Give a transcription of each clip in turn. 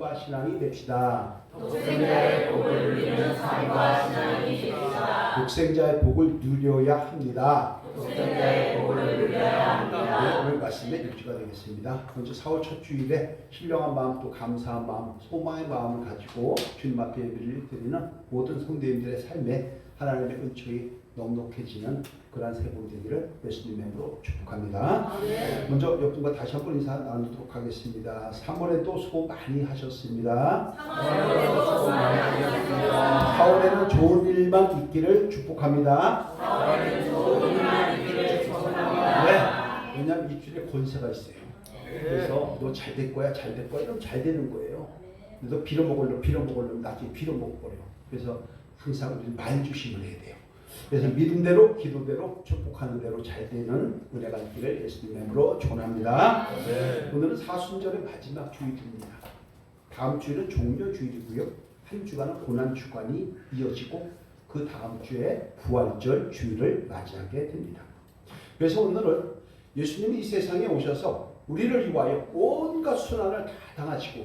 삶과 신앙이 됩시다. 독생자의 복을 누리는 삶과 신앙이 됩시다. 독생자의 복을 누려야 합니다. 독생자의 복을 누려야 합니다. 네, 오늘 말씀의 일주가 되겠습니다. 먼저 4월 첫 주일에 신령한 마음 또 감사한 마음, 소망의 마음을 가지고 주님 앞에 예배를 드리는 모든 성도님들의 삶에 하나님의 은총이 넉넉해지는 그러한 세 번 되기를 예수님의 이름으로 축복합니다. 먼저 옆분과 다시 한번 인사 나누도록 하겠습니다. 3월에도 수고 많이 하셨습니다. 4월에는 좋은 일만 있기를 축복합니다. 4월에는 좋은 일만 있기를 축복합니다. 네, 왜냐하면 입술에 권세가 있어요. 그래서 너 잘 될 거야, 잘 될 거야 이러면 잘 되는 거예요. 너 빌어먹으려면 나중에 빌어먹어버려. 그래서 항상 우리 말주심을 해야 돼요. 그래서 믿음대로 기도대로 축복하는 대로 잘 되는 은혜가 있기를 예수님의 이름으로 축원합니다. 오늘은 사순절의 마지막 주일입니다. 다음 주일은 종려 주일이고요. 한 주간은 고난 주간이 이어지고 그 다음 주에 부활절 주일을 맞이하게 됩니다. 그래서 오늘은 예수님이 이 세상에 오셔서 우리를 위하여 온갖 순환을 다 당하시고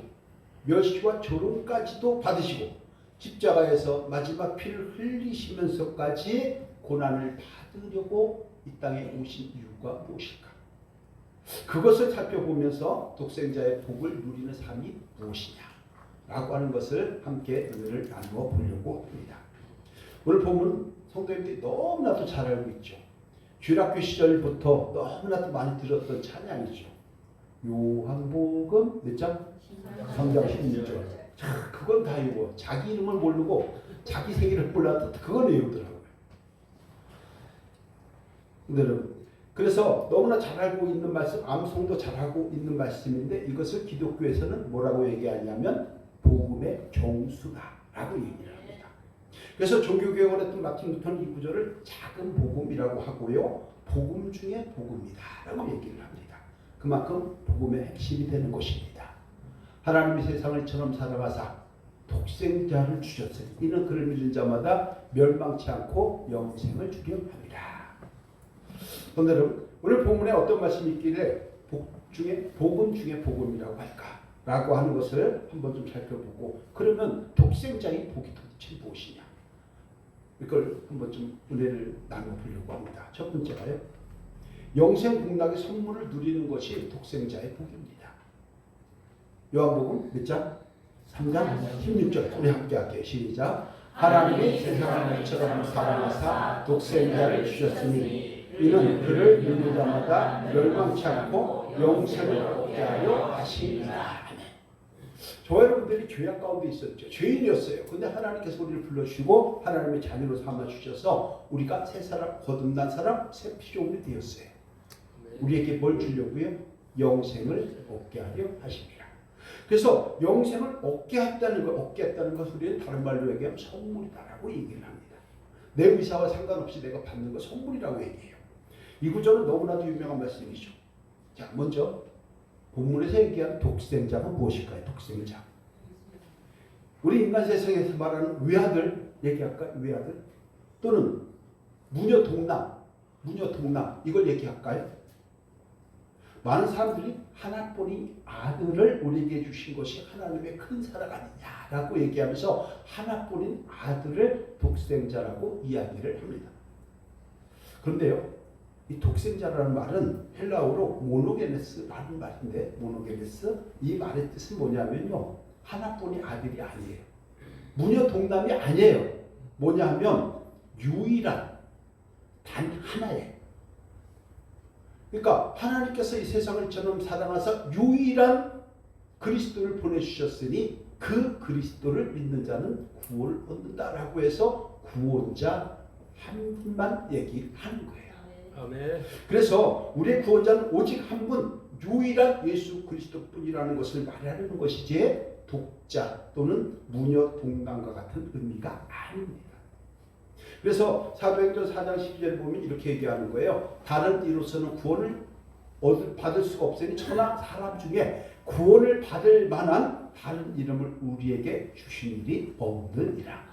멸시와 조롱까지도 받으시고 십자가에서 마지막 피를 흘리시면서까지 고난을 받으려고 이 땅에 오신 이유가 무엇일까? 그것을 살펴보면서 독생자의 복을 누리는 삶이 무엇이냐라고 하는 것을 함께 은혜를 나누어 보려고 합니다. 오늘 보면 성도님들이 너무나도 잘 알고 있죠. 주일학교 시절부터 너무나도 많이 들었던 찬양이죠. 요한복음 몇 장? 3장 16절. 자, 그건 다 외워. 자기 이름을 모르고 자기 생일을 몰라도 그건 외우더라고요. 여러분, 그래서 너무나 잘 알고 있는 말씀, 암송도 잘하고 있는 말씀인데 이것을 기독교에서는 뭐라고 얘기하냐면 복음의 정수다라고 얘기를 합니다. 그래서 종교개혁을 했던 마틴 루터는 이 구절을 작은 복음이라고 하고요. 복음 중에 복음이다라고 얘기를 합니다. 그만큼 복음의 핵심이 되는 것입니다. 하나님이 세상을 이처럼 사랑하사 독생자를 주셨으니 이는 그를 믿는 자마다 멸망치 않고 영생을 주려 합니다. 오늘은 오늘 본문에 어떤 말씀이 있길래 복음 중에 복음이라고 할까라고 하는 것을 한번 좀 살펴보고 그러면 독생자의 복이 도대체 무엇이냐 이걸 한번 좀 은혜를 나눠보려고 합니다. 첫 번째가요. 영생 복락의 선물을 누리는 것이 독생자의 복입니다. 요한복음 몇 장? 3장 16절 우리 함께 할게요. 시작. 하나님이 세상을 이처럼 사랑하사 독생자를 주셨으니 이는 그를 믿는 자마다 멸망치 않고 영생을 얻게 하려 하심이라. 저와 여러분들이 죄악 가운데 있었죠. 죄인이었어요. 근데 하나님께서 우리를 불러주시고 하나님의 자녀로 삼아주셔서 우리가 새 사람, 거듭난 사람, 새 피조물이 되었어요. 우리에게 뭘 주려고요? 영생을 얻게 하려 하십니다. 그래서 영생을 얻게 했다는 것 우리는 다른 말로 얘기하면 선물이다라고 얘기를 합니다. 내 의사와 상관없이 내가 받는 거 선물이라고 얘기해요. 이 구절은 너무나도 유명한 말씀이죠. 자, 먼저 본문에서 얘기하는 독생자가 무엇일까요? 독생자. 우리 인간 세상에서 말하는 외아들 얘기할까요? 외아들 또는 무녀동남 이걸 얘기할까요? 많은 사람들이 하나뿐인 아들을 우리에게 주신 것이 하나님의 큰 사랑 아니냐라고 얘기하면서 하나뿐인 아들을 독생자라고 이야기를 합니다. 그런데요, 이 독생자라는 말은 헬라어로 모노게네스라는 말인데 모노게네스 이 말의 뜻은 뭐냐면요, 하나뿐인 아들이 아니에요. 무녀동남이 아니에요. 뭐냐면 유일한 단 하나예요. 그러니까 하나님께서 이 세상을 이처럼 사랑하사 유일한 그리스도를 보내주셨으니 그 그리스도를 믿는 자는 구원을 얻는다라고 해서 구원자 한 분만 얘기하는 거예요. 아멘. 그래서 우리의 구원자는 오직 한 분, 유일한 예수 그리스도뿐이라는 것을 말하는 것이지 독자 또는 무녀 동남과 같은 의미가 아닙니다. 그래서 사도행전 4장 12절에 보면 이렇게 얘기하는 거예요. 다른 이로서는 구원을 받을 수가 없으니 천하 사람 중에 구원을 받을 만한 다른 이름을 우리에게 주신 일이 없느니라.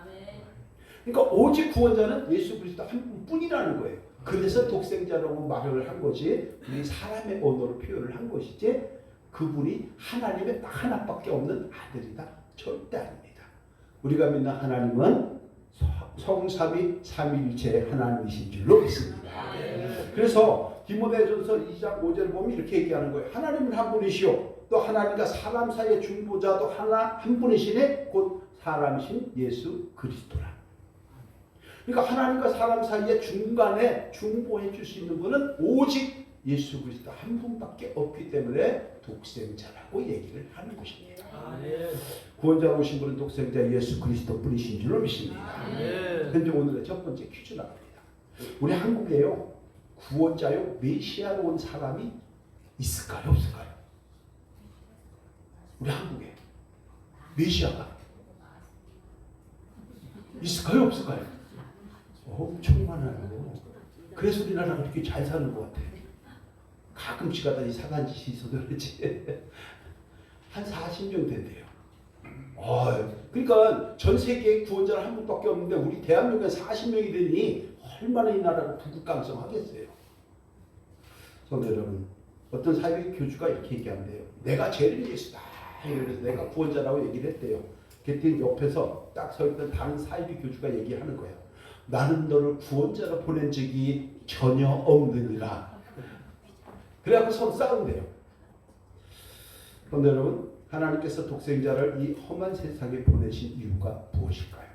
그러니까 오직 구원자는 예수 그리스도 한 분뿐이라는 거예요. 그래서 독생자라고 말을 한 거지 우리 사람의 언어로 표현을 한 것이지 그분이 하나님의 딱 하나밖에 없는 아들이다? 절대 아닙니다. 우리가 믿는 하나님은 성삼위 삼위일체의 하나님이신 줄로 믿습니다. 그래서 디모데전서 2장 5절을 보면 이렇게 얘기하는 거예요. 하나님은 한 분이시오. 또 하나님과 사람 사이의 중보자도 한 분이시네. 곧 사람이신 예수 그리스도라. 그러니까 하나님과 사람 사이의 중간에 중보해 줄 수 있는 분은 오직 예수 그리스도 한 분밖에 없기 때문에 독생자라고 얘기를 하는 것입니다. 구원자로 오신 분은 독생자 예수 그리스도 뿐이신 줄로 믿습니다. 현재 오늘의 첫 번째 퀴즈 나갑니다. 우리 한국에요, 구원자요 메시아로 온 사람이 있을까요, 없을까요? 우리 한국에 메시아가 있을까요, 없을까요? 엄청 많아요. 그래서 우리나라가 이렇게 잘 사는 것 같아요. 가끔씩 하다 이상한 짓이 있어도 그렇지. 한 40명 된대요. 그러니까 전 세계에 구원자는 한 분밖에 없는데 우리 대한민국에 40명이 되니 얼마나 이 나라가 부국강성하겠어요. 성도 여러분, 어떤 사회의 교주가 이렇게 얘기한대요. 내가 제일 예수다. 그래서 내가 구원자라고 얘기를 했대요. 그때 옆에서 딱 서 있던 다른 사이비 교주가 얘기하는 거예요. 나는 너를 구원자로 보낸 적이 전혀 없느니라. 그래갖고 서로 싸운대요. 그런데 여러분, 하나님께서 독생자를 이 험한 세상에 보내신 이유가 무엇일까요?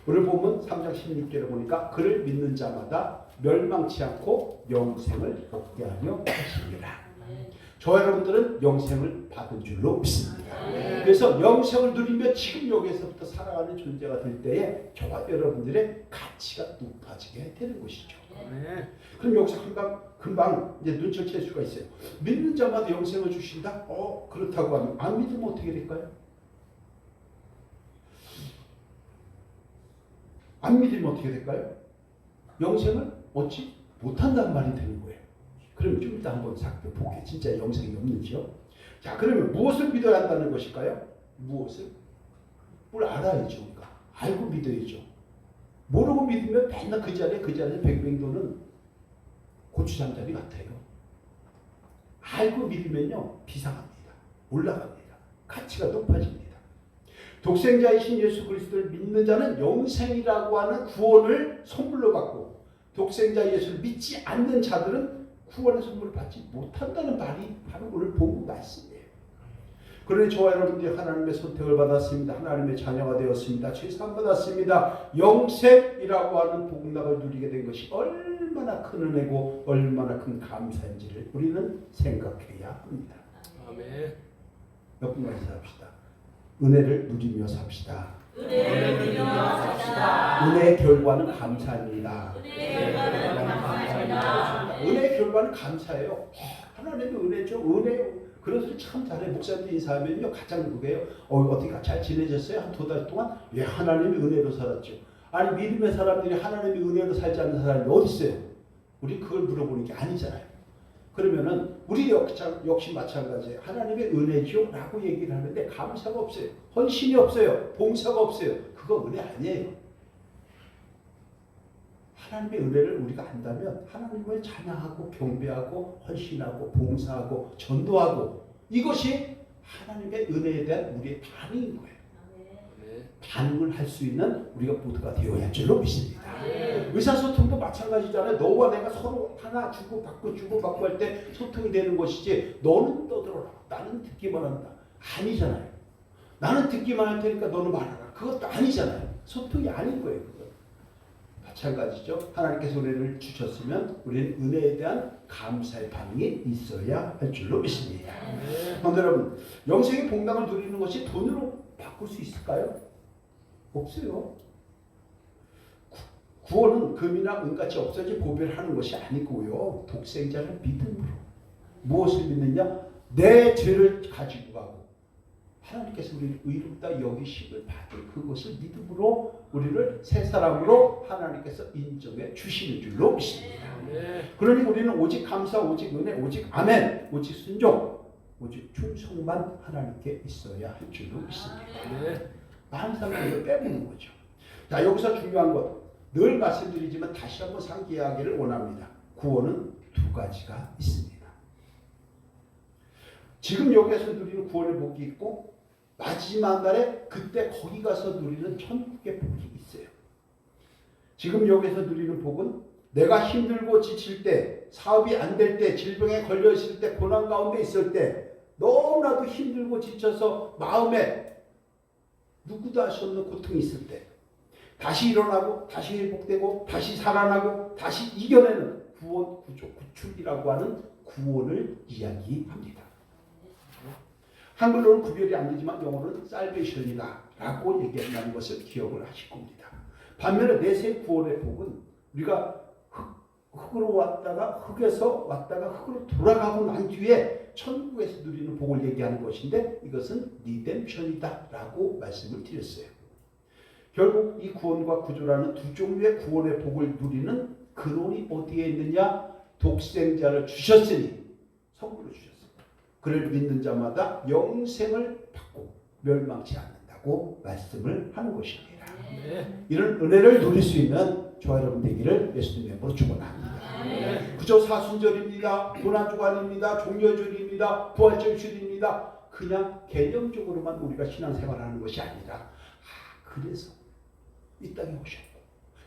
오늘 보면 3장 16절에 보니까 그를 믿는 자마다 멸망치 않고 영생을 얻게 하려 하십니다. 저와 여러분들은 영생을 받은 줄로 믿습니다. 그래서 영생을 누리며 지금 여기에서부터 살아가는 존재가 될 때에 저와 여러분들의 가치가 높아지게 되는 것이죠. 그럼 여기서 금방 이제 눈치를 챌 수가 있어요. 믿는 자마다 영생을 주신다? 그렇다고 하면 안 믿으면 어떻게 될까요? 안 믿으면 어떻게 될까요? 영생을 얻지 못한다는 말이 되는 거예요. 그럼 좀 이따 한번 살펴볼게요. 진짜 영생이 없는지요? 자, 그러면 무엇을 믿어야 한다는 것일까요? 무엇을? 뭘 알아야죠. 우리가. 알고 믿어야죠. 모르고 믿으면 맨날 그 자리에 뱅뱅 도는 고추장자리 같아요. 알고 믿으면요, 비상합니다. 올라갑니다. 가치가 높아집니다. 독생자이신 예수 그리스도를 믿는 자는 영생이라고 하는 구원을 선물로 받고, 독생자 예수를 믿지 않는 자들은 구원의 선물을 받지 못한다는 말이 바로 오늘 본문 말씀이에요. 그러니 저와 여러분들이 하나님의 선택을 받았습니다. 하나님의 자녀가 되었습니다. 죄사함 받았습니다. 영생이라고 하는 복락을 누리게 된 것이 얼마나 큰 은혜고 얼마나 큰 감사인지를 우리는 생각해야 합니다. 아멘. 몇 분만 인사합시다. 은혜를 누리며 삽시다. 은혜를 누리며 삽시다. 은혜의 결과는 감사입니다. 은혜의 결과는 감사합니다. 은혜의 결과는 감사예요. 하나님의 은혜죠. 은혜. 그래서 참 잘해. 목사님들 인사하면요, 가장 그게요. 어떻게 잘 지내셨어요? 한 2달 동안? 예, 하나님의 은혜로 살았죠. 아니, 믿음의 사람들이 하나님의 은혜로 살지 않는 사람이 어디 있어요? 우리 그걸 물어보는 게 아니잖아요. 그러면은 우리 역시 마찬가지예요. 하나님의 은혜죠? 라고 얘기를 하는데 감사가 없어요. 헌신이 없어요. 봉사가 없어요. 그거 은혜 아니에요. 하나님의 은혜를 우리가 안다면 하나님을 찬양하고 경배하고 헌신하고 봉사하고 전도하고, 이것이 하나님의 은혜에 대한 우리의 반응인 거예요. 반응을 할 수 있는 우리가 모두가 되어야 할 줄로 믿습니다. 의사소통도 마찬가지잖아요. 너와 내가 서로 하나 주고받고 할 때 소통이 되는 것이지, 너는 떠들어라, 나는 듣기만 한다, 아니잖아요. 나는 듣기만 할 테니까 너는 말하라, 그것도 아니잖아요. 소통이 아닌 거예요. 그건 마찬가지죠. 하나님께서 은혜를 주셨으면 우리는 은혜에 대한 감사의 반응이 있어야 할 줄로 믿습니다. 그런데 여러분, 영생의 복락을 누리는 것이 돈으로 바꿀 수 있을까요? 없어요. 구원은 금이나 은같이 없어지 보배하는 것이 아니고요. 독생자를 믿음으로. 무엇을 믿느냐? 내 죄를 가지고 가고 하나님께서 우리를 의롭다 여기심을 받을 그것을 믿음으로 우리를 새 사람으로 하나님께서 인정해 주시는 줄로 믿습니다. 그러니 우리는 오직 감사, 오직 은혜, 오직 아멘, 오직 순종, 오직 충성만 하나님께 있어야 할 줄로 믿습니다. 많은 사람들이 이걸 빼먹는 거죠. 자, 여기서 중요한 것, 늘 말씀드리지만 다시 한번 상기하기를 원합니다. 구원은 2가지가 있습니다. 지금 여기에서 누리는 구원의 복이 있고 마지막 날에 그때 거기 가서 누리는 천국의 복이 있어요. 지금 여기서 누리는 복은 내가 힘들고 지칠 때, 사업이 안 될 때, 질병에 걸려 있을 때, 고난 가운데 있을 때, 너무나도 힘들고 지쳐서 마음에 누구도 알 수 없는 고통이 있을 때 다시 일어나고 다시 회복되고 다시 살아나고 다시 이겨내는 구원, 구조, 구출이라고 하는 구원을 이야기합니다. 한글로는 구별이 안 되지만 영어로는 살베이션이다 라고 얘기한다는 것을 기억을 하실 겁니다. 반면에 내세 구원의 복은 우리가 흙으로 왔다가 흙에서 왔다가 흙으로 돌아가고 난 뒤에 천국에서 누리는 복을 얘기하는 것인데 이것은 리뎀션이다 라고 말씀을 드렸어요. 결국 이 구원과 구조라는 두 종류의 구원의 복을 누리는 근원이 어디에 있느냐? 독생자를 주셨으니 선물로 주셨습니다. 그를 믿는 자마다 영생을 받고 멸망치 않는다고 말씀을 하는 것입니다. 이런 은혜를 누릴 수 있는 저와 여러분 되기를 예수님의 이름으로 축원합니다. 그저 사순절입니다. 고난주간입니다. 종려절입니다. 부활절주일입니다. 그냥 개념적으로만 우리가 신앙생활하는 것이 아니라 그래서 이 땅에 오셨고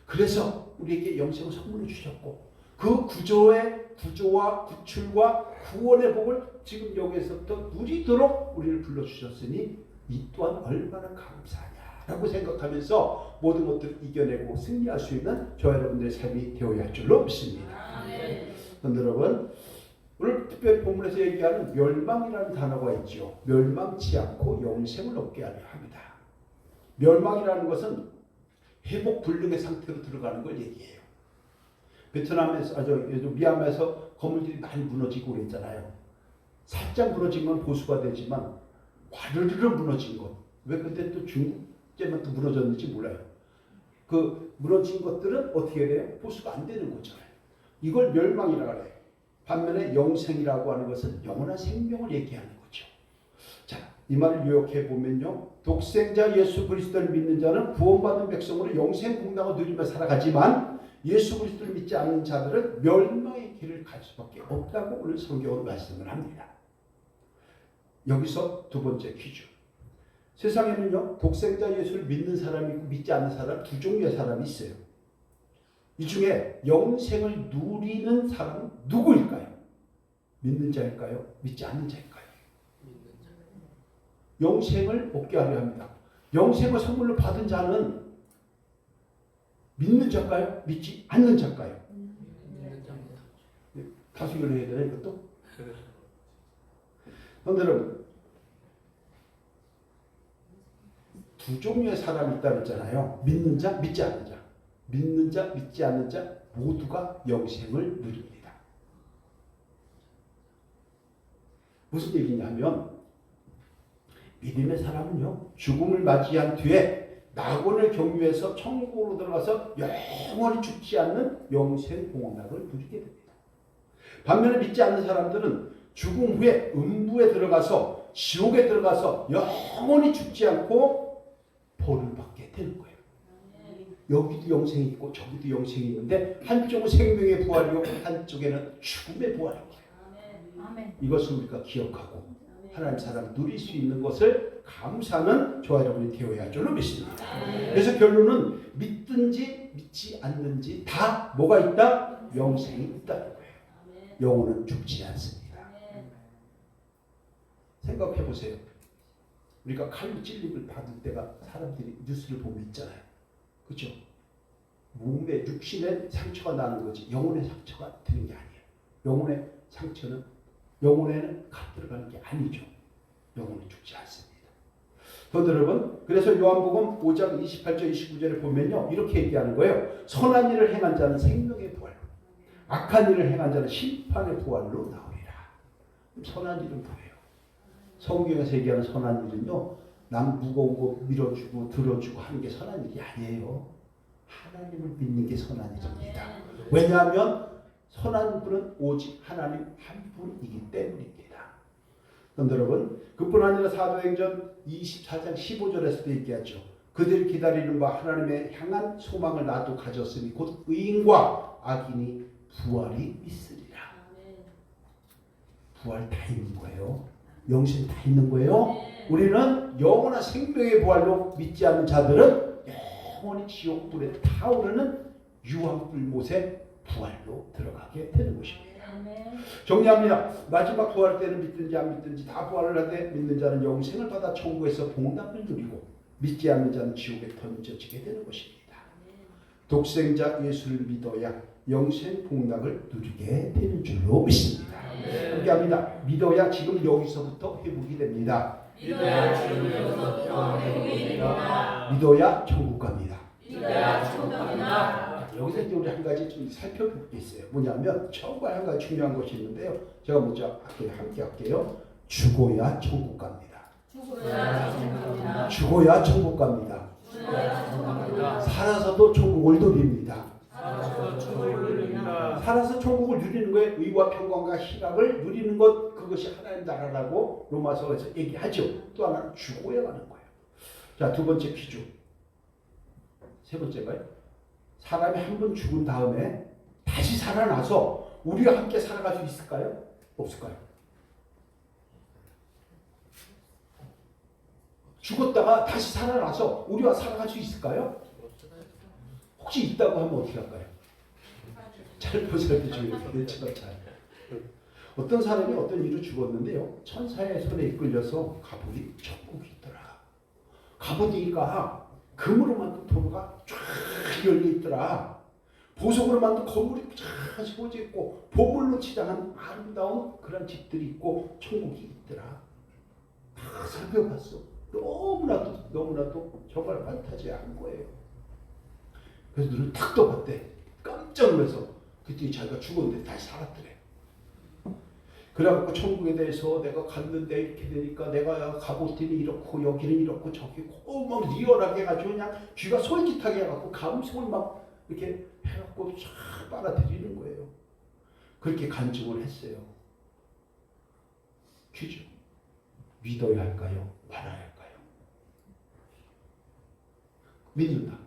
그래서 우리에게 영생을 선물로 주셨고 그 구조와 구출과 구원의 복을 지금 여기에서부터 누리도록 우리를 불러주셨으니 이 또한 얼마나 감사하냐라고 생각하면서 모든 것들을 이겨내고 승리할 수 있는 저와 여러분들의 삶이 되어야 할 줄로 믿습니다. 그런데 여러분 오늘 특별히 본문에서 얘기하는 멸망이라는 단어가 있죠. 멸망치 않고 영생을 얻게 하려 합니다. 멸망이라는 것은 회복 불능의 상태로 들어가는 걸 얘기해요. 베트남에서 미얀마에서 건물들이 많이 무너지고 그랬잖아요. 살짝 무너진 건 보수가 되지만 와르르르 무너진 것. 왜 그때 또 중국제만 또 무너졌는지 몰라요. 그 무너진 것들은 어떻게 돼요? 보수가 안 되는 거잖아요. 이걸 멸망이라고 해요. 반면에 영생이라고 하는 것은 영원한 생명을 얘기하는 거죠. 자, 이 말을 요약해 보면요. 독생자 예수 그리스도를 믿는 자는 구원받은 백성으로 영생 공당을 누리며 살아가지만 예수 그리스도를 믿지 않는 자들은 멸망의 길을 갈 수밖에 없다고 오늘 성경은 말씀을 합니다. 여기서 두 번째 퀴즈. 세상에는요. 독생자 예수를 믿는 사람이 있고 믿지 않는 사람 두 종류의 사람이 있어요. 이 중에 영생을 누리는 사람은 누구일까요? 믿는 자일까요? 믿지 않는 자일까요? 영생을 얻게 하려 합니다. 영생을 선물로 받은 자는 믿는 자일까요? 믿지 않는 자일까요? 다수결을 해야 되나 이것도? 그런데 여러분 두 종류의 사람이 있다고 했잖아요. 믿는 자, 믿지 않는 자. 믿는 자, 믿지 않는 자 모두가 영생을 누립니다. 무슨 얘기냐면 믿음의 사람은요. 죽음을 맞이한 뒤에 낙원을 경유해서 천국으로 들어가서 영원히 죽지 않는 영생 공락을 누리게 됩니다. 반면에 믿지 않는 사람들은 죽음 후에 음부에 들어가서 지옥에 들어가서 영원히 죽지 않고 벌을 받게 되는 거예요. 여기도 영생이 있고 저기도 영생이 있는데 한쪽은 생명의 부활이고 한쪽에는 죽음의 부활이에요. 이것을 우리가 기억하고 하나님 사람 누릴 수 있는 것을 감사하는 저와 여러분이 되어야 할 줄로 믿습니다. 그래서 결론은 믿든지 믿지 않는지 다 뭐가 있다? 영생이 있다는 거예요. 영혼은 죽지 않습니다. 생각해 보세요. 우리가 칼로 찔림을 받을 때가 사람들이 뉴스를 보면 있잖아요. 그렇죠? 몸에 육신에 상처가 나는 거지 영혼의 상처가 되는 게 아니에요. 영혼의 상처는 영혼에는 칼 들어가는 게 아니죠. 영혼은 죽지 않습니다. 그런데 여러분 그래서 요한복음 5장 28절 29절에 보면요. 이렇게 얘기하는 거예요. 선한 일을 행한 자는 생명의 부활로 악한 일을 행한 자는 심판의 부활로 나오리라. 선한 일은 뭐예요? 성경에서 얘기하는 선한 일은요. 남 무거운 거 밀어주고 들어주고 하는 게 선한 일이 아니에요. 하나님을 믿는 게 선한 일입니다. 왜냐하면 선한 분은 오직 하나님 한 분이기 때문입니다. 그런데 여러분 그뿐 아니라 사도행전 24장 15절에서도 얘기하죠. 그들이 기다리는 바 하나님의 향한 소망을 나도 가졌으니 곧 의인과 악인이 부활이 있으리라. 부활 다 있는 거예요. 영생 다 있는 거예요. 우리는 영원한 생명의 부활로 믿지 않는 자들은 영원히 지옥불에 타오르는 유황불 못에 부활로 들어가게 되는 것입니다. 정리합니다. 마지막 부활 때는 믿든지 안 믿든지 다 부활을 하되 믿는 자는 영생을 받아 천국에서 복락을 누리고 믿지 않는 자는 지옥에 던져지게 되는 것입니다. 독생자 예수를 믿어야 영생 복락을 누리게 되는 줄로 믿습니다. 함께 합니다. 믿어야 지금 여기서부터 회복이 됩니다. 믿어야 지금 여기서부터 회복이 됩니다. 믿어야 천국 갑니다. 믿어야 천국 갑니다. 여기서 이제 우리 한 가지 좀 살펴볼 게 있어요. 뭐냐면 정말 한 가지 중요한 것이 있는데요. 제가 먼저 함께 할게요. 죽어야 천국 갑니다. 죽어야 천국 갑니다. 죽어야 천국 갑니다. 죽어야 천국 갑니다. 살아서도 천국을 누립니다. 살아서 천국을 누립니다. 살아서 천국을 누리는 거에 의와 평강과 희락을 누리는 것, 그것이 하나님 나라라고 로마서에서 얘기하죠. 또 하나는 죽어야 가는 거예요. 자, 두 번째 퀴즈. 세 번째가요. 사람이 한 번 죽은 다음에 다시 살아나서 우리와 함께 살아갈 수 있을까요? 없을까요? 죽었다가 다시 살아나서 우리와 살아갈 수 있을까요? 혹시 있다고 하면 어떻게 할까요? 잘 보셔야 되죠. 어떤 사람이 어떤 일로 죽었는데요. 천사의 손에 이끌려서 가보니 천국이 있더라. 가보니까 금으로 만든 도로가 쫙 열려 있더라. 보석으로 만든 건물이 쫙 세워져 있고 보물로 치장한 아름다운 그런 집들이 있고 천국이 있더라. 다 살펴봤어. 너무나도 정말 판타지한 거예요. 그래서 눈을 탁 떠봤대. 깜짝 놀라서 그때 자기가 죽었는데 다시 살았더래. 그래갖고 천국에 대해서 내가 갔는데 이렇게 되니까 내가 가보더니 이렇고 여기는 이렇고 저기고 막 리얼하게 해가지고 그냥 귀가 솔깃하게 해갖고 감성을 막 이렇게 해갖고 쫙 빨아들이는 거예요. 그렇게 간증을 했어요. 퀴즈. 믿어야 할까요? 말아야 할까요? 믿는다.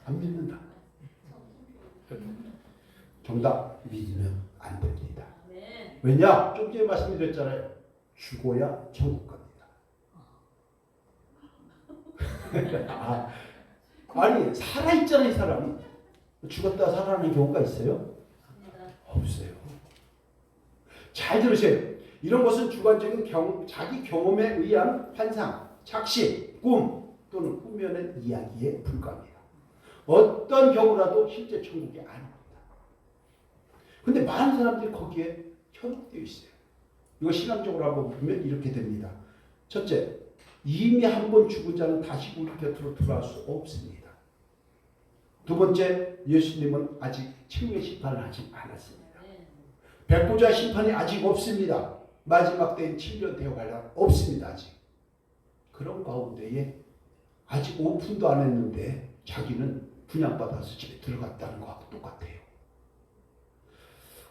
안 믿는다. 정답. 믿으면 안 됩니다. 왜냐? 좀 전에 말씀드렸잖아요. 죽어야 천국 갑니다. 아니 살아있잖아요. 이 사람이. 죽었다 살아나는 경우가 있어요? 없어요. 잘 들으세요. 이런 것은 주관적인 자기 경험에 의한 환상, 착시, 꿈 또는 꾸며낸 이야기에 불과합니다. 어떤 경우라도 실제 천국이 아닙니다. 근데 많은 사람들이 거기에 현혹되어 있어요. 이거 신앙적으로 한번 보면 이렇게 됩니다. 첫째, 이미 한 번 죽은 자는 다시 우리 곁으로 돌아올 수 없습니다. 두 번째, 예수님은 아직 칭의 심판을 하지 않았습니다. 백보자 심판이 아직 없습니다. 마지막 때인 7년 대관람 없습니다. 아직. 그런 가운데에 아직 오픈도 안 했는데 자기는 분양받아서 집에 들어갔다는 거하고 똑같아요.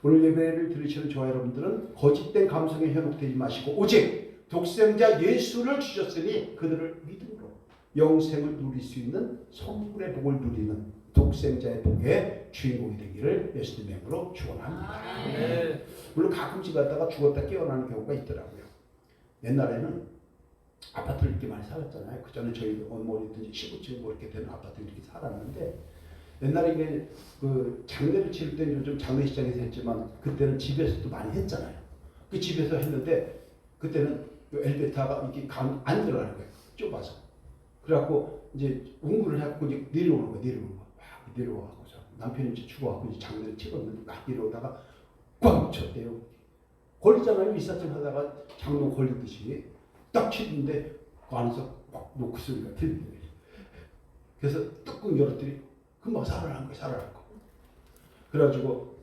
오늘 예배를 들으시는 저와 여러분들은 거짓된 감성에 현혹되지 마시고 오직 독생자 예수를 주셨으니 그들을 믿음으로 영생을 누릴 수 있는 성불의 복을 누리는 독생자의 복의 주인공이 되기를 예수님의 이름으로 축원합니다. 네. 물론 가끔씩 갔다가 죽었다 깨어나는 경우가 있더라고요. 옛날에는 아파트를 이렇게 많이 살았잖아요. 그 전에 저희 어머니든지 시부층 뭐 이렇게 되는 아파트 이렇게 살았는데 옛날에 이게 그 장례를 치를 때는 요즘 장례시장에서 했지만 그때는 집에서도 많이 했잖아요. 그 집에서 했는데 그때는 엘리베이터가 이렇게 안 들어가는 거예요. 좁아서. 그래갖고 이제 운구를 해갖고 이제 내려오는 거예요. 막 내려와갖고서 남편이 이제 죽어갖고 이제 장례를 치렀는데 막 내려오다가 꽝 쳤대요. 걸리잖아요. 미사점 하다가 장로 걸리듯이 딱 치는데 그 안에서 막 노크 소리가 들리는 거예요. 그래서 뚜껑 열었더니 금방 살아난 거예요. 그래가지고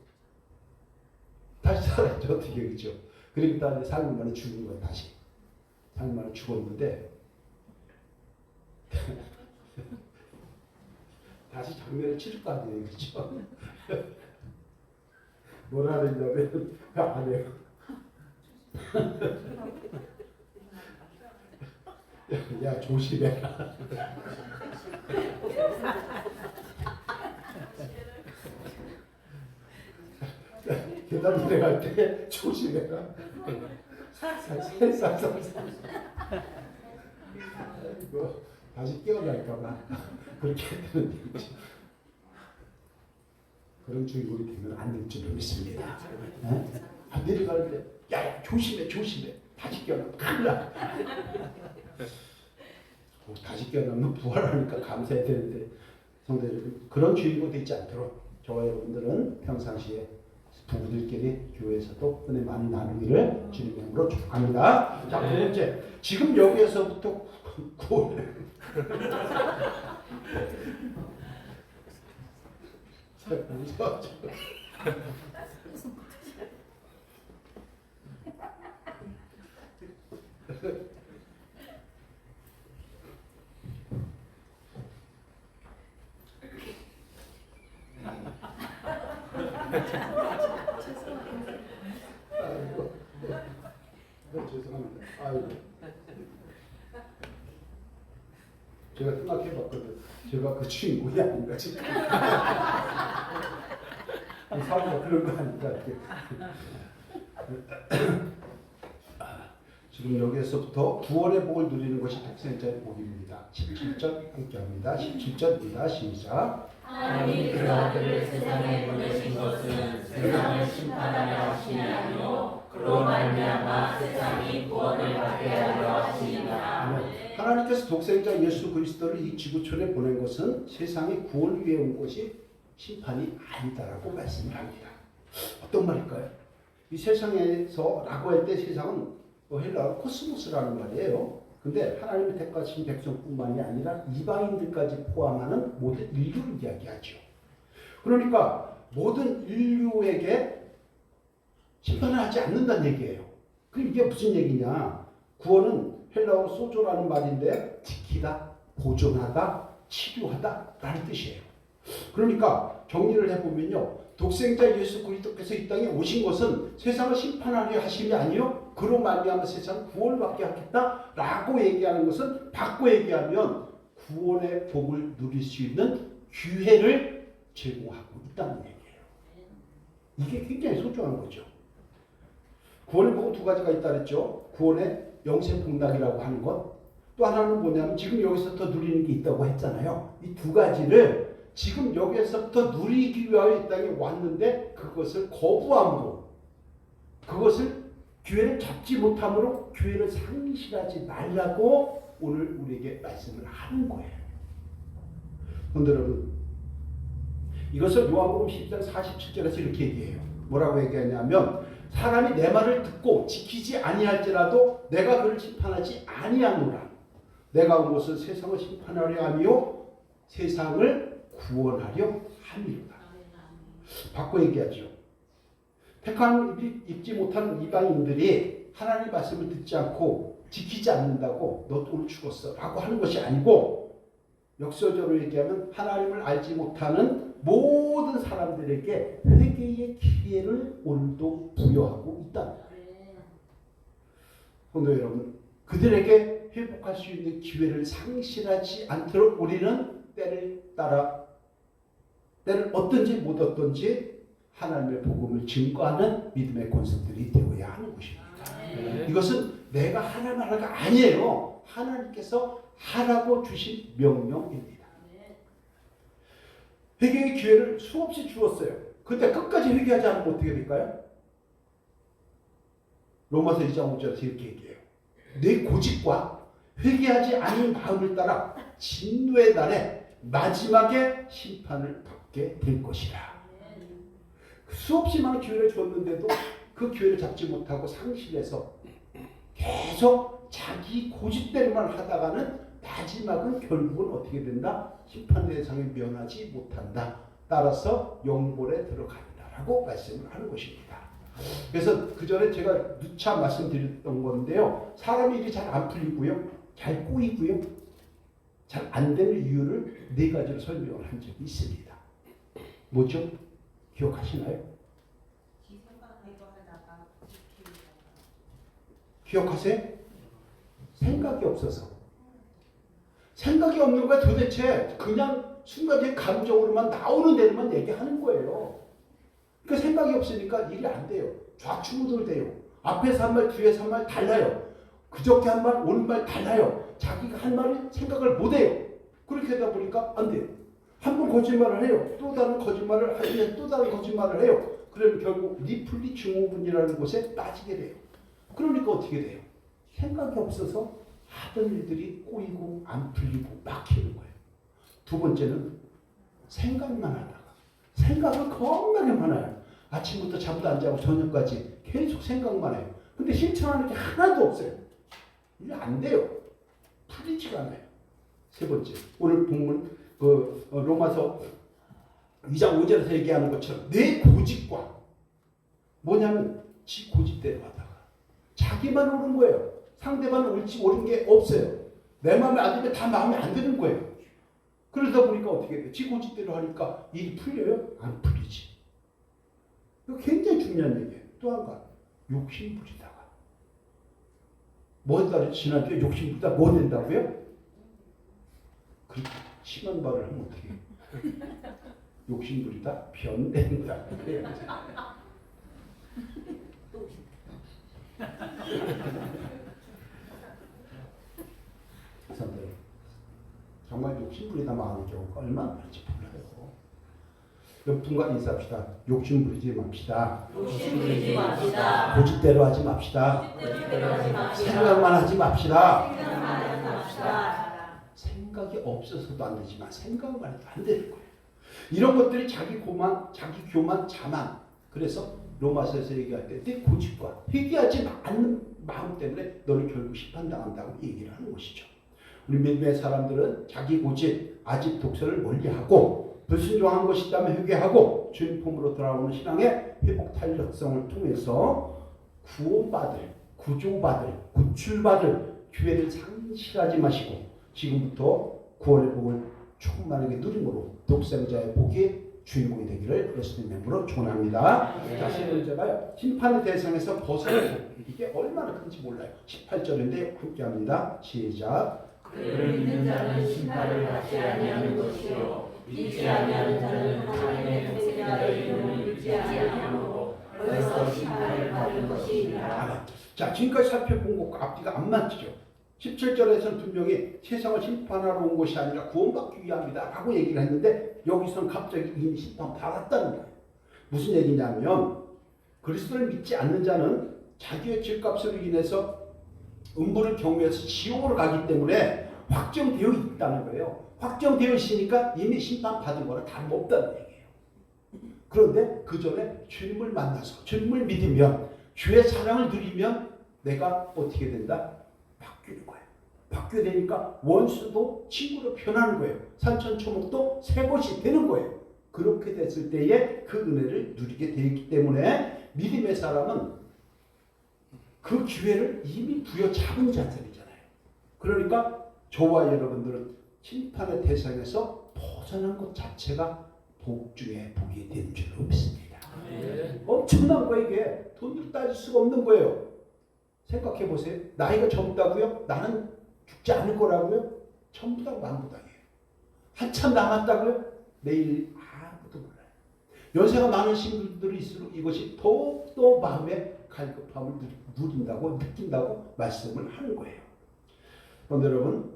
다시 살았죠. 어떻게 그죠? 그러니까 이제 3일 만에 죽은 거예요. 다시 3일 만에 죽었는데 다시 장례를 치를 거 아니에요. 그렇죠? 뭐라 그랬냐면 안 해요. 야 조심해라. 계단 내려갈 때 조심해라. 이거 다시 깨어날까봐 그렇게 되는 얘기죠. 그런 주의보이 되면 안 될 줄로 믿습니다. 안 내려가는데 야 조심해 다시 깨어나 큰일 나. 다시 깨어나면 부활하니까 감사해야 되는데 성도 여러분 그런 주의보 되지 않도록 저와 여러분들은 평상시에 부부들끼리 교회에서도 은혜 많이 나누기를 주님의 이름으로 축복합니다. 자, 두 번째, 지금 여기에서부터 구원을 죄송합니다. 아이고. 제가 생각해봤거든. 제가 그 주인공이 아닌가 지금. 사고가 그런 거 아닌가. 지금 여기에서부터 구원의 복을 누리는 것이 독생자의 복입니다. 17절 함께합니다. 17절입니다. 시작. 하나님이 그 아들을 세상에 보내신 것은 세상을 심판하려 하심이 아니요 그로 말미암아 세상이 구원을 받게 하려 하심이라. 하나님께서 독생자 예수 그리스도를 이 지구촌에 보낸 것은 세상의 구원을 위해 온 것이 심판이 아니다라고 말씀을 합니다. 어떤 말일까요? 이 세상에서 라고 할 때 세상은 헬라어 코스모스라는 말이에요. 근데 하나님의 택하신 백성뿐만이 아니라 이방인들까지 포함하는 모든 인류를 이야기하죠. 그러니까 모든 인류에게 심판을 하지 않는다는 얘기예요. 그럼 이게 무슨 얘기냐? 구원은 헬라어로 소조라는 말인데 지키다, 보존하다, 치료하다 라는 뜻이에요. 그러니까 정리를 해보면요. 독생자 예수 그리스도께서 이 땅에 오신 것은 세상을 심판하려 하심이 아니요 그로 말미암아 세상을 구원받게 하겠다라고 얘기하는 것은 바꿔 얘기하면 구원의 복을 누릴 수 있는 기회를 제공하고 있다는 얘기예요. 이게 굉장히 소중한 거죠. 구원의 복은 두 가지가 있다 그랬죠. 구원의 영생 복락이라고 하는 것. 또 하나는 뭐냐면 지금 여기서부터 누리는 게 있다고 했잖아요. 이 두 가지를 지금 여기에서부터 누리기 위하여 이 땅에 왔는데 그것을 거부함으로 그것을 기회를 잡지 못함으로 기회를 상실하지 말라고 오늘 우리에게 말씀을 하는 거예요. 그런데 여러분 이것을 요한복음 10장 47절에서 이렇게 얘기해요. 뭐라고 얘기하냐면 사람이 내 말을 듣고 지키지 아니할지라도 내가 그를 심판하지 아니하노라. 내가 온 것은 세상을 심판하려 하며 세상을 구원하려 함이로다. 바꿔 얘기하죠. 택함을 입지 못하는 이방인들이 하나님의 말씀을 듣지 않고 지키지 않는다고 너 오늘 죽었어 라고 하는 것이 아니고 역설적으로 얘기하면 하나님을 알지 못하는 모든 사람들에게 회개의 기회를 오늘도 부여하고 있다. 그런데 여러분 그들에게 회복할 수 있는 기회를 상실하지 않도록 우리는 때를 따라 때를 어떤지 못 어떤지 하나님의 복음을 증거하는 믿음의 권속들이 되어야 하는 것입니다. 이것은 내가 하라는 하나가 아니에요. 하나님께서 하라고 주신 명령입니다. 회개의 기회를 수없이 주었어요. 근데 끝까지 회개하지 않으면 어떻게 될까요? 로마서 2장 5절에서 이렇게 얘기해요. 내 고집과 회개하지 않은 마음을 따라 진노의 날에 마지막에 심판을 받게 될 것이라. 수없이 많은 기회를 줬는데도 그 기회를 잡지 못하고 상실해서 계속 자기 고집대로만 하다가는 마지막은 결국은 어떻게 된다? 심판 대상에 면하지 못한다. 따라서 영벌에 들어간다라고 말씀을 하는 것입니다. 그래서 그 전에 제가 누차 말씀드렸던 건데요. 사람 일이 잘 안 풀리고요. 잘 꼬이고요. 잘 안 되는 이유를 네 가지로 설명을 한 적이 있습니다. 뭐죠? 기억하시나요? 기억하세요? 생각이 없어서. 생각이 없는 거야 도대체 그냥 순간적인 감정으로만 나오는 대로만 얘기하는 거예요. 그러니까 생각이 없으니까 일이 안 돼요. 좌충우돌 돼요. 앞에서 한 말, 뒤에서 한 말 달라요. 그저께 한 말, 오늘 말 달라요. 자기가 한 말을 생각을 못해요. 그렇게 하다 보니까 안 돼요. 한 번 거짓말을 해요. 또 다른 거짓말을 하면 또 다른 거짓말을 해요. 그러면 결국 니플리 증후군이라는 곳에 빠지게 돼요. 그러니까 어떻게 돼요? 생각이 없어서 하던 일들이 꼬이고 안 풀리고 막히는 거예요. 두 번째는 생각만 하다가 생각은 겁나게 많아요. 아침부터 잠도 안 자고 저녁까지 계속 생각만 해요. 근데 실천하는 게 하나도 없어요. 이게 안 돼요. 풀리지가 않아요. 세 번째, 오늘 본문 로마서 2장 5절에서 얘기하는 것처럼 내 고집과 뭐냐면 지 고집대로 하다가 자기만 옳은 거예요. 상대방은 옳지 옳은 게 없어요. 내 마음에 안 들면 다 마음에 안 드는 거예요. 그러다 보니까 어떻게 돼요? 지 고집대로 하니까 일이 풀려요? 안 풀리지. 이거 굉장히 중요한 얘기예요. 또 한 가지, 욕심 부리다가 뭐 했다 지난주에 욕심 부리다 뭐 된다고요? 그렇게 심한 말을 하면 어떻게 해요? 욕심 부리다 변된다. 선생님, 정말 욕심 부리다 망하는 경우가 얼마나 많은지 몰라요. 옆 분과 인사합시다. 욕심 부리지 맙시다. 욕심 부리지 맙시다. 고집대로 하지 맙시다. 고집대로 하지 맙시다. 생각만 하지 맙시다. 생각만 하지 맙시다. 생각이 없어서도 안 되지만 생각만 해도 안 되는 거예요. 이런 것들이 자기 교만, 자만. 그래서 로마서에서 얘기할 때 내 고집과 회개하지 않는 마음 때문에 너는 결국 심판당한다고 얘기를 하는 것이죠. 우리 믿음의 사람들은 자기 고집, 아집 독설을 멀리하고 불순종한 것이 있다면 회개하고 주님 품으로 돌아오는 신앙의 회복 탄력성을 통해서 구원받을, 구조받을, 구출받을 기회를 상실하지 마시고 지금부터 구원의 복을 충만하게 누림으로 독생자의 복이 주인공이 되기를 예수님의 이름으로 축원합니다. 자, 세 번째가요. 심판의 대상에서 벗어나고 이게 얼마나 큰지 몰라요. 18절인데 함께합니다. 시작. 그를 믿는 자는 심판을 받지 아니하는 것이요 믿지 아니하는 자는 하나님의 독생자의 이름을 믿지 아니하므로 벌써 심판을 받은 것이니라. 자, 지금까지 살펴본 것과 앞뒤가 안 맞죠. 17절에서는 분명히 세상을 심판하러 온 것이 아니라 구원받기 위함이다 라고 얘기를 했는데 여기서는 갑자기 이미 심판받았다는 거예요. 무슨 얘기냐면 그리스도를 믿지 않는 자는 자기의 죄값으로 인해서 음부를 경유해서 지옥으로 가기 때문에 확정되어 있다는 거예요. 확정되어 있으니까 이미 심판받은 거는 다름없다는 얘기예요. 그런데 그 전에 주님을 만나서 주님을 믿으면 주의 사랑을 누리면 내가 어떻게 된다? 바뀌는 거예요. 바뀌게 되니까 원수도 친구로 변하는 거예요. 산천초목도 새 것이 되는 거예요. 그렇게 됐을 때에 그 은혜를 누리게 되기 때문에 믿음의 사람은 그 기회를 이미 부여잡은 자들이잖아요. 그러니까 저와 여러분들은 심판의 대상에서 벗어난 것 자체가 복 중에 복이 된 줄로 믿습니다. 엄청난 거예요. 이게 돈으로 따질 수가 없는 거예요. 생각해 보세요. 나이가 젊다고요? 나는 죽지 않을 거라고요? 전부 다 만부당이에요. 한참 남았다고요? 내일 아무도 몰라요. 연세가 많으신 분들이 있을수록 이것이 더욱더 마음의 갈급함을 누린다고 느낀다고 말씀을 하는 거예요. 그런데 여러분,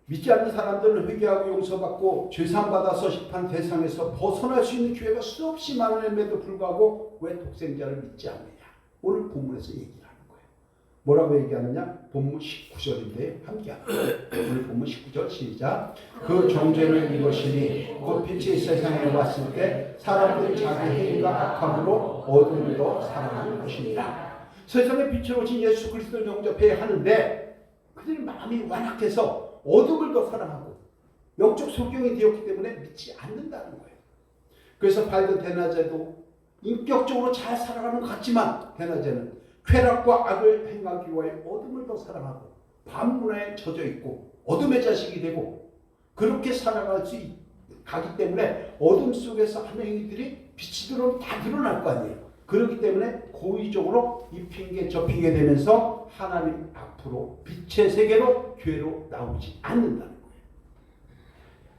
믿지 않는 사람들은 회개하고 용서받고 죄상받아서 심판 대상에서 벗어날 수 있는 기회가 수없이 많음에도 불구하고 왜 독생자를 믿지 않느냐? 오늘 본문에서 얘기를 하는 거예요. 뭐라고 얘기하느냐? 본문 19절인데 함께합니다. 오늘 본문 19절 시작. 그 정죄는 이것이니 곧 빛이 세상에 왔을 때 사람들이 자기 행위가 악함으로 어둠을 더 사랑하는 것입니다. 세상에 빛으로 오신 예수 그리스도를 영접해야 하는데 그들의 마음이 완악해서 어둠을 더 사랑하고 영적 소경이 되었기 때문에 믿지 않는다는 거예요. 그래서 밝은 대낮에도 인격적으로 잘 살아가는 것 같지만 대낮에는 쾌락과 악을 행하기 위해 어둠을 더 사랑하고 밤문화에 젖어 있고 어둠의 자식이 되고 그렇게 살아갈 수 가기 때문에 어둠 속에서 하는 행위들이 빛이 들어오면 다 드러날 거 아니에요. 그렇기 때문에 고의적으로 이 핑계 저 핑계 되면서 하나님 앞으로 빛의 세계로 교회로 나오지 않는다는 거예요.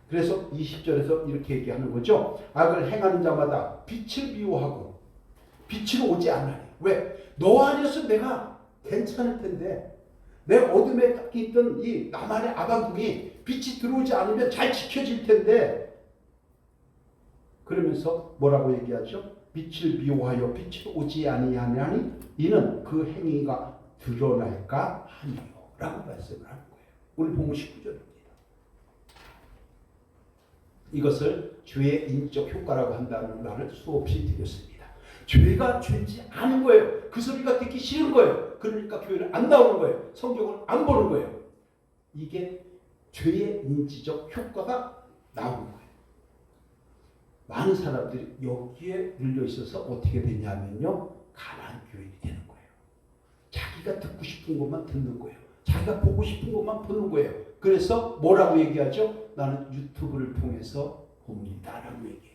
그래서 20절에서 이렇게 얘기하는 거죠. 악을 행하는 자마다 빛을 미워하고 빛으로 오지 않으니. 왜? 너 아니었으면 내가 괜찮을 텐데 내 어둠에 딱 있던 이 나만의 아방궁이 빛이 들어오지 않으면 잘 지켜질 텐데 그러면서 뭐라고 얘기하죠? 빛을 미워하여 빛을 오지 아니하니 이는 그 행위가 드러날까 하니요 라고 말씀을 하는 거예요. 오늘 본문 19절입니다. 이것을 죄의 인적 효과라고 한다는 말을 수없이 드렸습니다. 죄가 죄지 않은 거예요. 그 소리가 듣기 싫은 거예요. 그러니까 교회를 안 나오는 거예요. 성경을 안 보는 거예요. 이게 죄의 인지적 효과가 나오는 거예요. 많은 사람들이 여기에 눌려 있어서 어떻게 되냐면요. 가난한 교인이 되는 거예요. 자기가 듣고 싶은 것만 듣는 거예요. 자기가 보고 싶은 것만 보는 거예요. 그래서 뭐라고 얘기하죠? 나는 유튜브를 통해서 봅니다. 라고 얘기해요.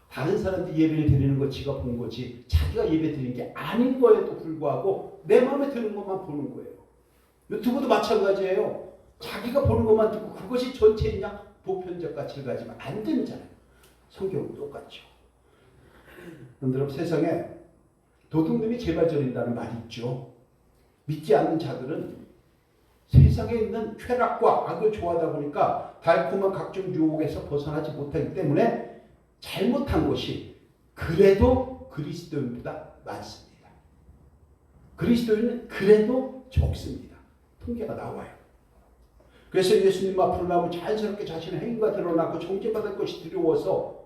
다른 사람들이 예배를 드리는 거 지가 본 거지 자기가 예배 드리는 게 아닌 거에도 불구하고 내 마음에 드는 것만 보는 거예요. 유튜브도 마찬가지예요. 자기가 보는 것만 듣고 그것이 전체이냐 보편적 가치를 가지면 안 되잖아요. 성경은 똑같죠. 여러분 세상에 도둑놈이 제발 저린다는 말이 있죠. 믿지 않는 자들은 세상에 있는 쾌락과 악을 좋아하다 보니까 달콤한 각종 유혹에서 벗어나지 못하기 때문에 잘못한 것이 그래도 그리스도인보다 많습니다. 그리스도인은 그래도 적습니다. 통계가 나와요. 그래서 예수님 앞으로 나오면 자연스럽게 자신의 행위가 드러나고 정죄받을 것이 두려워서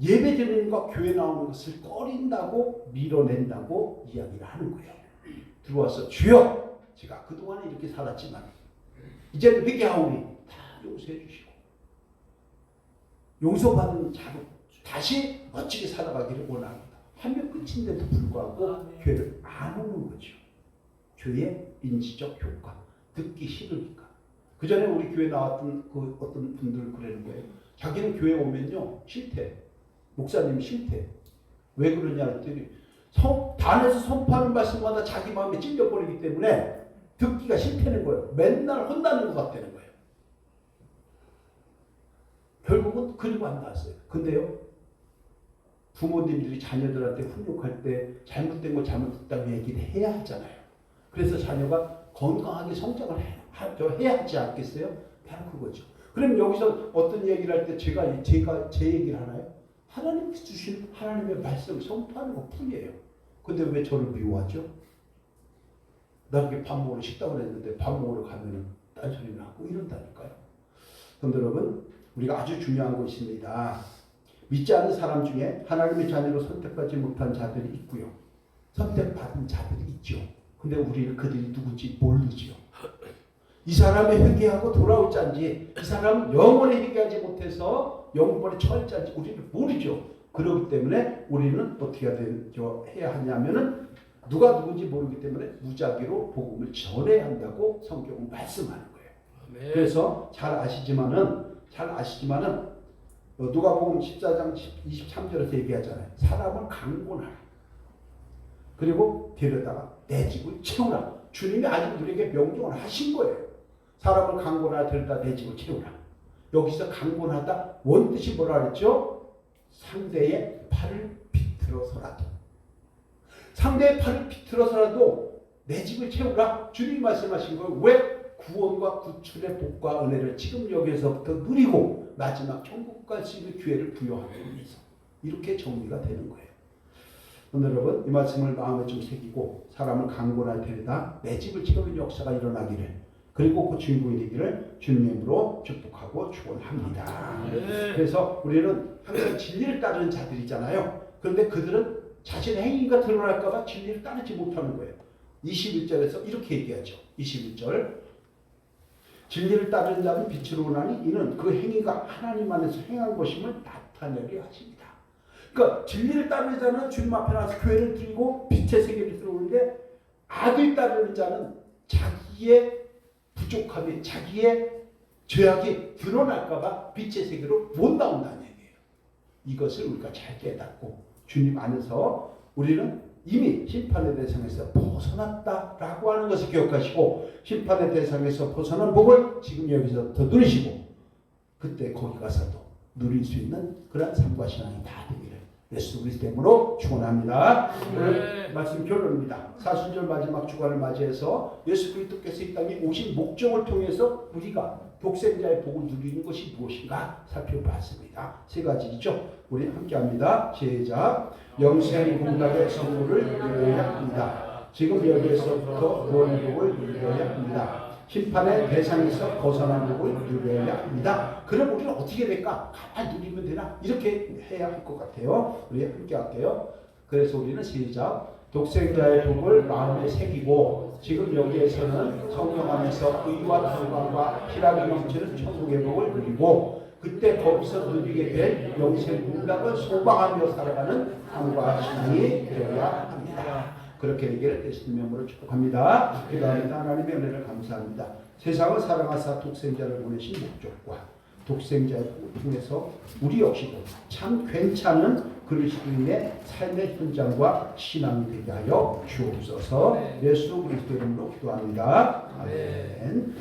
예배드리는 것과 교회 나오는 것을 꺼린다고 밀어낸다고 이야기를 하는 거예요. 들어와서 주여 제가 그동안에 이렇게 살았지만 이제는 회개하오니 다 용서해 주시고 용서받은 자로 다시 멋지게 살아가기를 원합니다. 하면 끝인데도 불구하고 교회를 안 오는 거죠. 교회의 인지적 효과 듣기 싫으니까. 그 전에 우리 교회 나왔던 그 어떤 분들 그러는 거예요. 자기는 교회 오면요 싫대. 목사님이 싫대. 왜 그러냐 했더니 단에서 선포하는 말씀마다 자기 마음에 찔려버리기 때문에 듣기가 싫다는 거예요. 맨날 혼나는 것 같다는 거예요. 결국은 그리고 안 나왔어요. 근데요 부모님들이 자녀들한테 훈육할 때 잘못된 거 잘못했다고 얘기를 해야 하잖아요. 그래서 자녀가 건강하게 성장을 해야 하지 않겠어요? 바로 그거죠. 그럼 여기서 어떤 얘기를 할 때 제가 제 얘기를 하나요? 하나님 주신 하나님의 말씀을 선포하는 것 뿐이에요. 근데 왜 저를 미워하죠? 나 이렇게 밥 먹으러 식당을 했는데 밥 먹으러 가면은 딴소리를 하고 이런다니까요. 그런데 여러분 우리가 아주 중요한 거 있습니다. 믿지 않는 사람 중에 하나님의 자녀로 선택받지 못한 자들이 있고요. 선택받은 자들이 있죠. 근데 우리는 그들이 누군지 모르죠. 이 사람이 회개하고 돌아올 자인지 이 사람은 영원히 회개하지 못해서 영원히 처할 자인지 우리는 모르죠. 그렇기 때문에 우리는 어떻게 해야 하냐면은 누가 누군지 모르기 때문에 무작위로 복음을 전해야 한다고 성경은 말씀하는 거예요. 아멘. 그래서 잘 아시지만은 누가복음 14장 23절에서 얘기하잖아요. 사람을 강권하라. 그리고 데려다가 내 집을 채우라. 주님이 아직 우리에게 명령을 하신 거예요. 사람을 강권하라 데려다 내 집을 채우라. 여기서 강권하다 원뜻이 뭐라 그랬죠? 상대의 팔을 비틀어서라도. 상대의 팔을 비틀어서라도 내 집을 채우라. 주님이 말씀하신 거예요. 왜? 구원과 구출의 복과 은혜를 지금 여기서부터 누리고 마지막 천국 갈 수 있는 기회를 부여하기 위해서 이렇게 정리가 되는 거예요. 오늘 여러분 이 말씀을 마음에 좀 새기고 사람을 강권하여 데려다 내 집을 채우는 역사가 일어나기를 그리고 그 주인공이 되기를 주님의 이름으로 축복하고 축원합니다. 그래서 우리는 항상 진리를 따르는 자들이잖아요. 그런데 그들은 자신의 행위가 드러날까 봐 진리를 따르지 못하는 거예요. 21절에서 이렇게 얘기하죠. 21절 진리를 따르는 자는 빛으로 오나니 이는 그 행위가 하나님 안에서 행한 것임을 나타내려 하십니다. 그러니까 진리를 따르는 자는 주님 앞에 나와서 교회를 드리고 빛의 세계를 들어오는데 악을 따르는 자는 자기의 부족함이 자기의 죄악이 드러날까 봐 빛의 세계로 못 나온다는 얘기예요. 이것을 우리가 잘 깨닫고 주님 안에서 우리는 이미 심판의 대상에서 벗어났다라고 하는 것을 기억하시고 심판의 대상에서 벗어난 복을 지금 여기서부터 누리시고 그때 거기 가서도 누릴 수 있는 그런 삶과 신앙이 다 되기를 예수 그리스도 이름으로 축원합니다. 오늘 말씀 결론입니다. 사순절 마지막 주간을 맞이해서 예수 그리스도께서 이 땅에 오신 목적을 통해서 우리가 독생자의 복을 누리는 것이 무엇인가 살펴봤습니다. 세 가지죠. 우리 함께합니다. 시작. 영생 공락의 선물을 누려야 합니다. 지금 여기에서부터 구원의 복을 누려야 합니다. 심판의 대상에서 벗어난 복을 누려야 합니다. 그럼 우리는 어떻게 될까? 가만히 누리면 되나? 이렇게 해야 할 것 같아요. 우리 함께 할게요. 그래서 우리는 시작. 독생자의 복을 마음에 새기고 지금 여기에서는 성령 안에서 의와 평강과 희락이 넘치는 천국의 복을 누리고 그때 거기서 누리게 될 영생 공락을 소망하며 살아가는 삶과 신이 되어야 합니다. 그렇게 되기를 예수님의 이름으로 축복합니다. 기도합니다. 하나님의 은혜를 감사합니다. 세상을 사랑하사 독생자를 보내신 목적과 독생자를 통해서 우리 역시도 참 괜찮은 그리스도인의 삶의 현장과 신앙이 되게 하여 주옵소서. 예수 그리스도 이름으로 기도합니다. 아멘.